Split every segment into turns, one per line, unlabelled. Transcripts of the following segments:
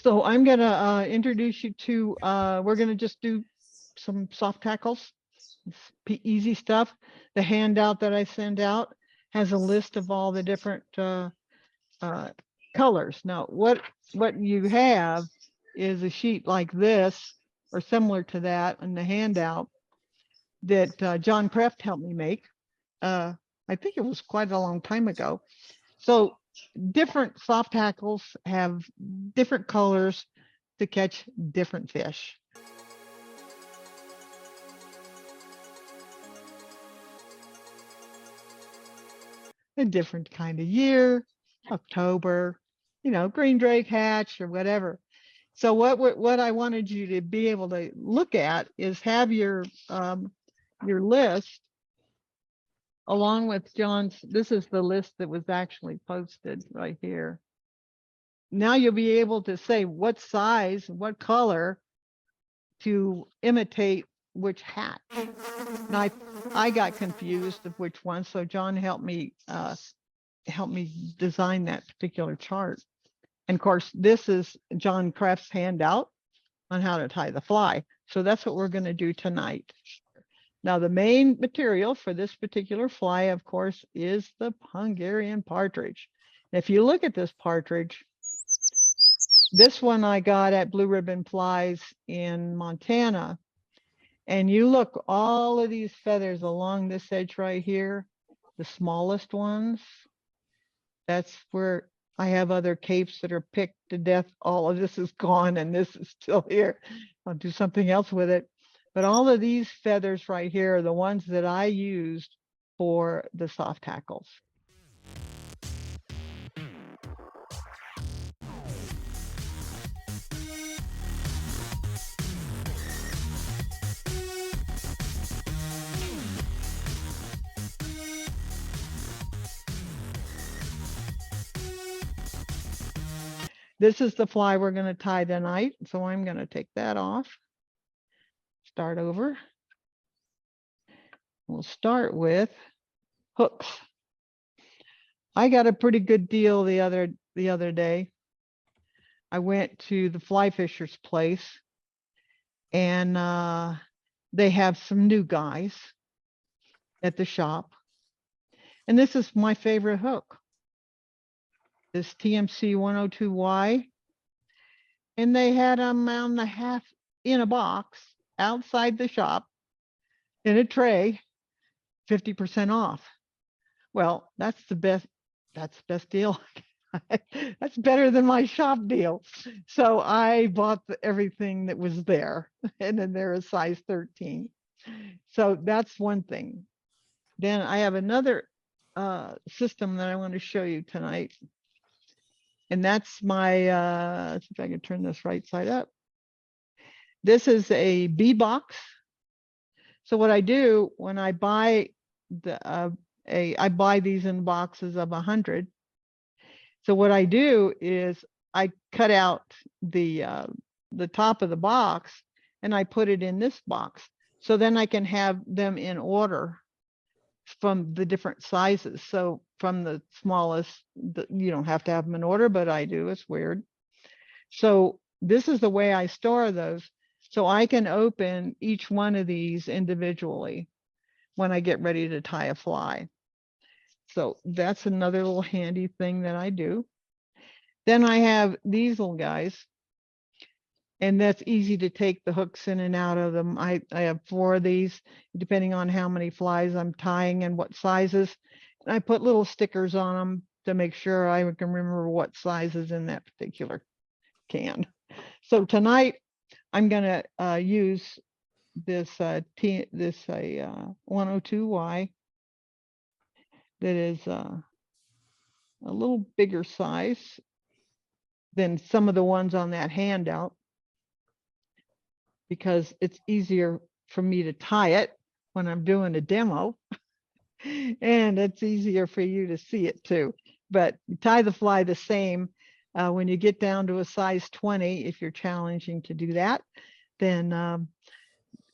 So I'm going to introduce you to, we're going to just do some soft tackles, easy stuff. The handout that I send out has a list of all the different colors. Now, what you have is a sheet like this or similar to that in the handout that John Kreft helped me make. I think it was quite a long time ago. So different soft tackles have different colors to catch different fish. A different kind of year, October, green drake hatch or whatever. So what I wanted you to be able to look at is have your list along with John's. This is the list that was actually posted right here. Now you'll be able to say what size, what color to imitate which hat. And I got confused of which one, so John helped me design that particular chart. And of course, this is John Kreft's handout on how to tie the fly. So that's what we're going to do tonight. Now, the main material for this particular fly, of course, is the Hungarian partridge. If you look at this partridge, this one I got at Blue Ribbon Flies in Montana. And you look, all of these feathers along this edge right here, the smallest ones, that's where I have other capes that are picked to death. All of this is gone and this is still here. I'll do something else with it. But all of these feathers right here are the ones that I used for the soft tackles. This is the fly we're going to tie tonight. So I'm going to take that off. Start over. We'll start with hooks. I got a pretty good deal the other day. I went to the fly fisher's place and they have some new guys at the shop. And this is my favorite hook. This TMC 102Y. And they had them on the half in a box outside the shop in a tray, 50% off. Well, that's the best deal. That's better than my shop deal. So I bought everything that was there, and then they're a size 13. So that's one thing. Then I have another system that I want to show you tonight. And that's my, let's see if I can turn this right side up. This is a bee box. So what I do when I buy I buy these in boxes of 100. So what I do is I cut out the top of the box and I put it in this box. So then I can have them in order from the different sizes. So from the smallest, you don't have to have them in order, but I do. It's weird. So this is the way I store those. So I can open each one of these individually when I get ready to tie a fly. So that's another little handy thing that I do. Then I have these little guys, and that's easy to take the hooks in and out of them. I have 4 of these, depending on how many flies I'm tying and what sizes. And I put little stickers on them to make sure I can remember what size is in that particular can. So tonight I'm going to use this 102Y that is a little bigger size than some of the ones on that handout, because it's easier for me to tie it when I'm doing a demo, and it's easier for you to see it too. But you tie the fly the same. When you get down to a size 20, if you're challenging to do that, then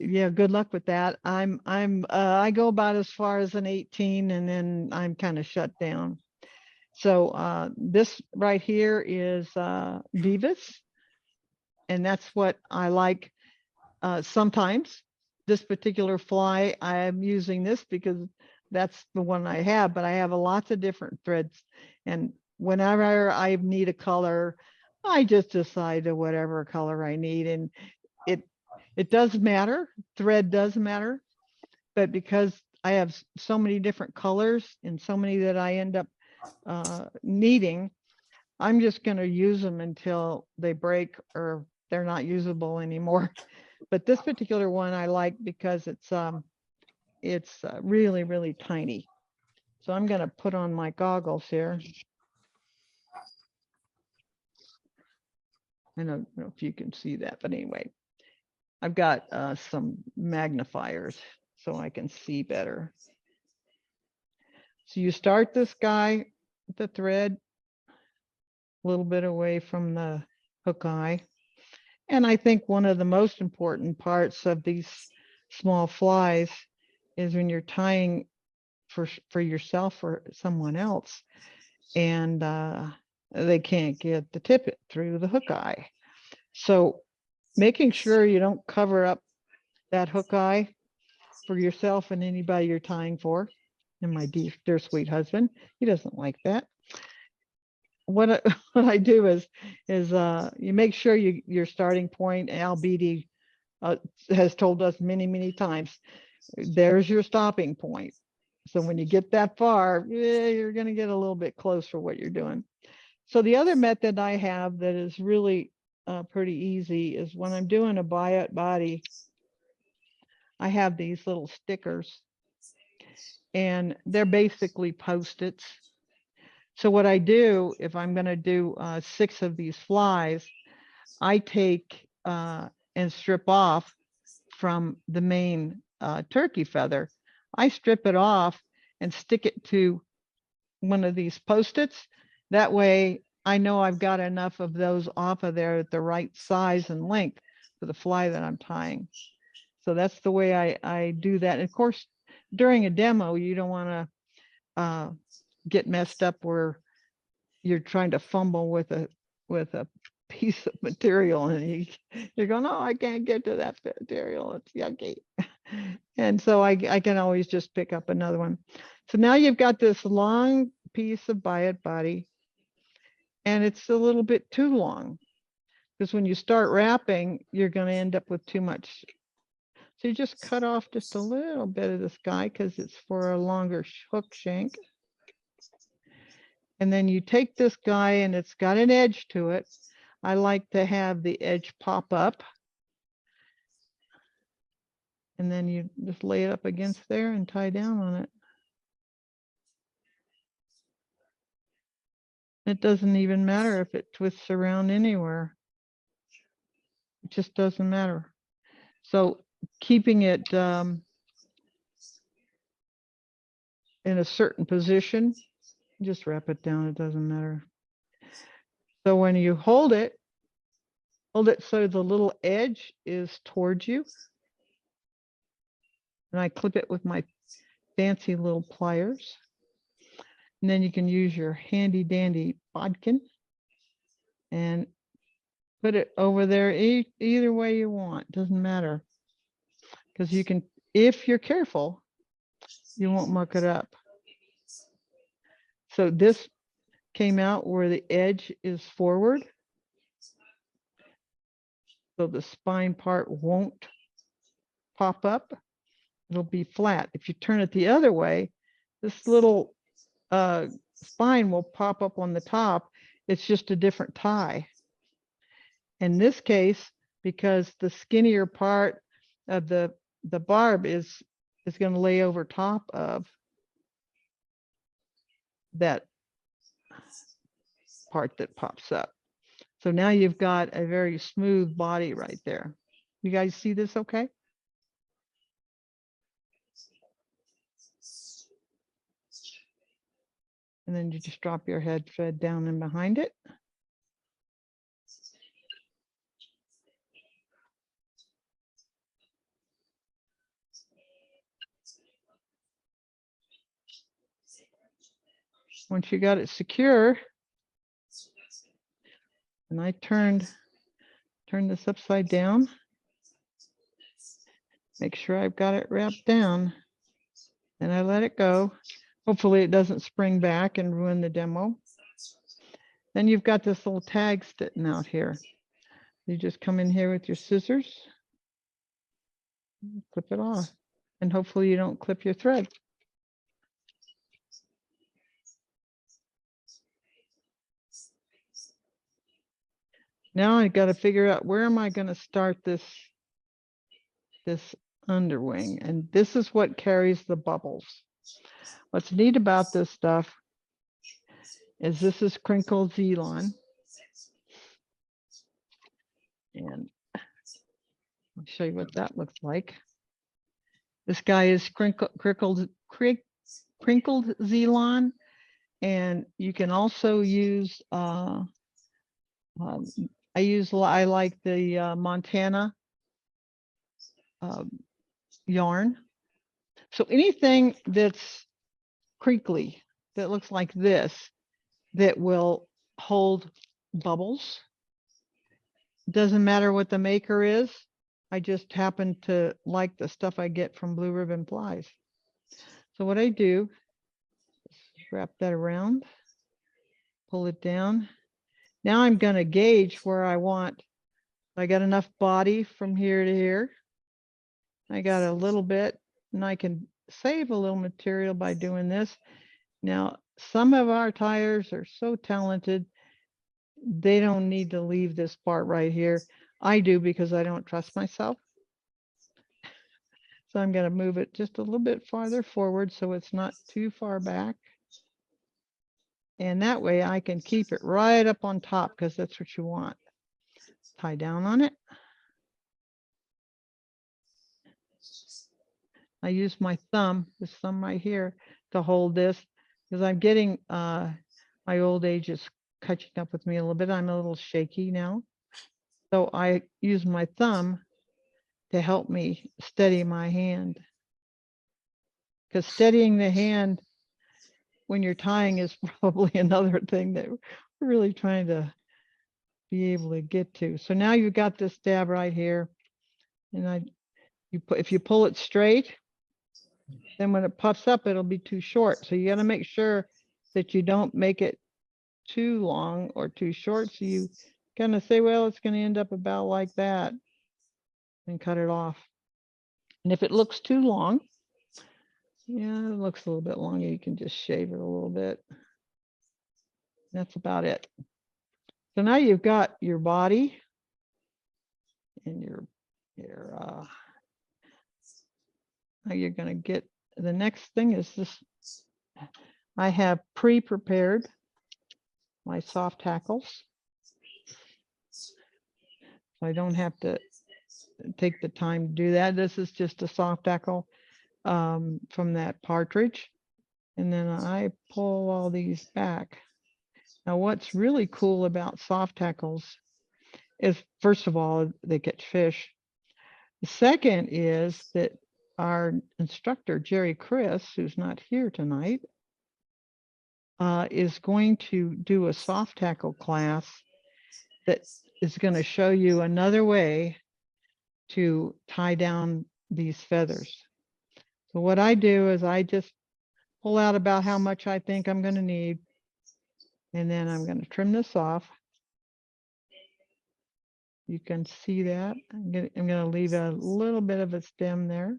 yeah, good luck with that. I go about as far as an 18, and then I'm kind of shut down. So this right here is Vivas. and that's what I like. Sometimes this particular fly, I am using this because that's the one I have, but I have lots of different threads. And whenever I need a color, I just decide to whatever color I need. And it does matter. Thread does matter. But because I have so many different colors and so many that I end up needing, I'm just going to use them until they break or they're not usable anymore. But this particular one I like because it's really, really tiny. So I'm going to put on my goggles here. I don't know if you can see that, but anyway, I've got some magnifiers so I can see better. So you start this guy, the thread, a little bit away from the hook eye. And I think one of the most important parts of these small flies is when you're tying for yourself or someone else, and they can't get the tippet through the hook eye. So making sure you don't cover up that hook eye for yourself and anybody you're tying for. And my dear sweet husband, he doesn't like that. What I do is you make sure your starting point. Al Beatty has told us many times, there's your stopping point. So when you get that far, you're going to get a little bit close for what you're doing. So the other method I have that is really pretty easy is when I'm doing a buyout body, I have these little stickers, and they're basically Post-its. So what I do, if I'm going to do 6 of these flies, I take and strip off from the main turkey feather. I strip it off and stick it to one of these Post-its. That way I know I've got enough of those off of there at the right size and length for the fly that I'm tying. So that's the way I do that. And of course, during a demo, you don't want to get messed up where you're trying to fumble with a piece of material and you're going, oh, I can't get to that material, it's yucky. And so I can always just pick up another one. So now you've got this long piece of buyout body, and it's a little bit too long because when you start wrapping, you're going to end up with too much. So you just cut off just a little bit of this guy because it's for a longer hook shank. And then you take this guy and it's got an edge to it. I like to have the edge pop up. And then you just lay it up against there and tie down on it. It doesn't even matter if it twists around anywhere. It just doesn't matter. So keeping it in a certain position, just wrap it down, it doesn't matter. So when you hold it so the little edge is towards you. And I clip it with my fancy little pliers. And then you can use your handy dandy bodkin and put it over there either way you want. Doesn't matter. Because you can, if you're careful, you won't muck it up. So this came out where the edge is forward. So the spine part won't pop up. It'll be flat. If you turn it the other way, this little spine will pop up on the top. It's just a different tie. In this case, because the skinnier part of the barb is going to lay over top of that part that pops up. So now you've got a very smooth body right there. You guys see this okay? And then you just drop your head thread down in behind it. Once you got it secure, and I turned turn this upside down. Make sure I've got it wrapped down. And I let it go. Hopefully it doesn't spring back and ruin the demo. Then you've got this little tag sitting out here. You just come in here with your scissors, clip it off, and hopefully you don't clip your thread. Now I got to figure out where am I going to start this underwing, and this is what carries the bubbles. What's neat about this stuff is this is crinkled Zelon, and I'll show you what that looks like. This guy is crinkled Zelon, and you can also use I like the Montana yarn. So anything that's crinkly that looks like this, that will hold bubbles, doesn't matter what the maker is. I just happen to like the stuff I get from Blue Ribbon Plies. So what I do is wrap that around, pull it down. Now I'm going to gauge where I want. I got enough body from here to here. I got a little bit, and I can save a little material by doing this. Now, some of our tires are so talented, they don't need to leave this part right here. I do because I don't trust myself. So I'm going to move it just a little bit farther forward so it's not too far back. And that way I can keep it right up on top because that's what you want. Tie down on it. I use my thumb, this thumb right here, to hold this because I'm getting, my old age is catching up with me a little bit. I'm a little shaky now. So I use my thumb to help me steady my hand. Because steadying the hand when you're tying is probably another thing that we're really trying to be able to get to. So now you've got this dab right here. And if you pull it straight, then when it puffs up, it'll be too short. So you got to make sure that you don't make it too long or too short. So you kind of say, well, it's going to end up about like that, and cut it off. And if it looks too long, yeah, it looks a little bit longer, you can just shave it a little bit. That's about it. So now you've got your body and now you're going to get, the next thing is this. I have pre-prepared my soft tackles, so I don't have to take the time to do that. This is just a soft tackle from that partridge, and then I pull all these back. Now what's really cool about soft tackles is, first of all, they catch fish. The second is that our instructor, Jerry Chris, who's not here tonight, is going to do a soft tackle class that is going to show you another way to tie down these feathers. So what I do is I just pull out about how much I think I'm going to need, and then I'm going to trim this off. You can see that. I'm going to leave a little bit of a stem there.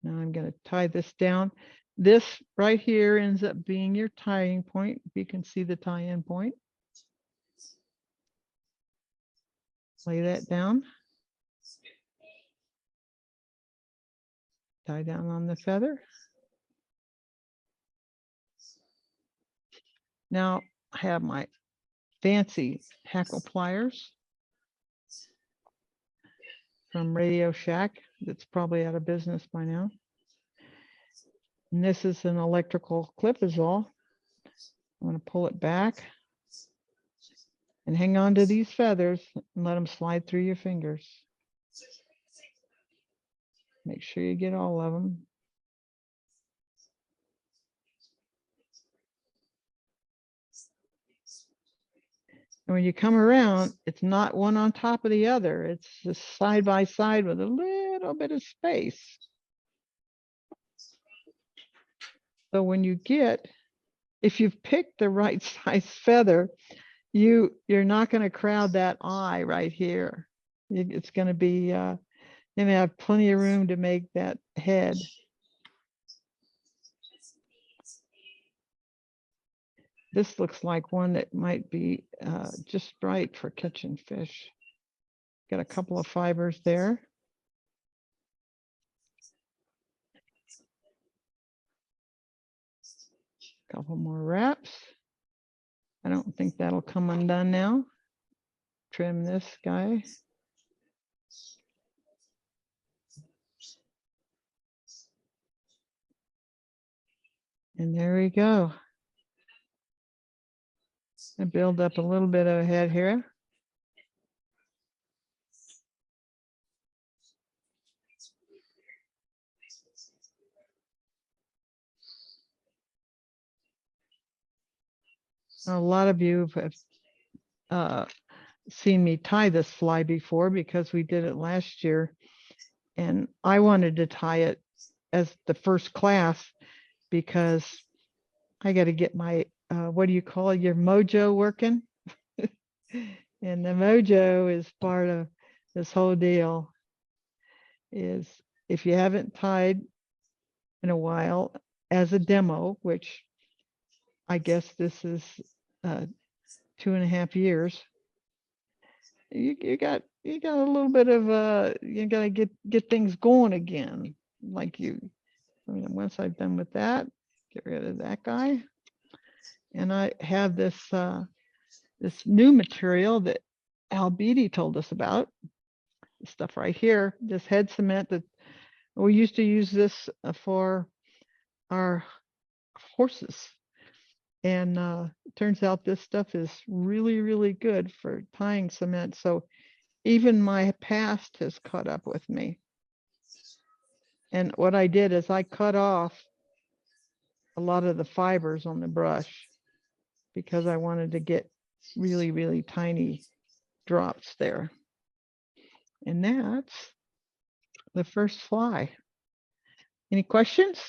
Now I'm going to tie this down. This right here ends up being your tying point. You can see the tie-in point. Lay that down. Tie down on the feather. Now I have my fancy hackle pliers from Radio Shack. That's probably out of business by now. And this is an electrical clip is all. I'm going to pull it back and hang on to these feathers and let them slide through your fingers. Make sure you get all of them. And when you come around, it's not one on top of the other. It's just side by side with a little bit of space. So when you get, if you've picked the right size feather, you're not going to crowd that eye right here. It's going to be, you're going to have plenty of room to make that head. This looks like one that might be just right for catching fish. Got a couple of fibers there. Couple more wraps. I don't think that'll come undone now. Trim this guy. And there we go. I build up a little bit of a head here. A lot of you have seen me tie this fly before because we did it last year. And I wanted to tie it as the first class because I got to get my, what do you call it, your mojo working? And the mojo is part of this whole deal. Is if you haven't tied in a while as a demo, which I guess this is 2.5 years, you got a little bit of you got to get things going again. Like once I've done with that, get rid of that guy, and I have this this new material that Al Beatty told us about. This stuff right here, this head cement that we used to use this for our horses. And it turns out this stuff is really, really good for tying cement. So even my past has caught up with me. And what I did is I cut off a lot of the fibers on the brush because I wanted to get really, really tiny drops there. And that's the first fly. Any questions?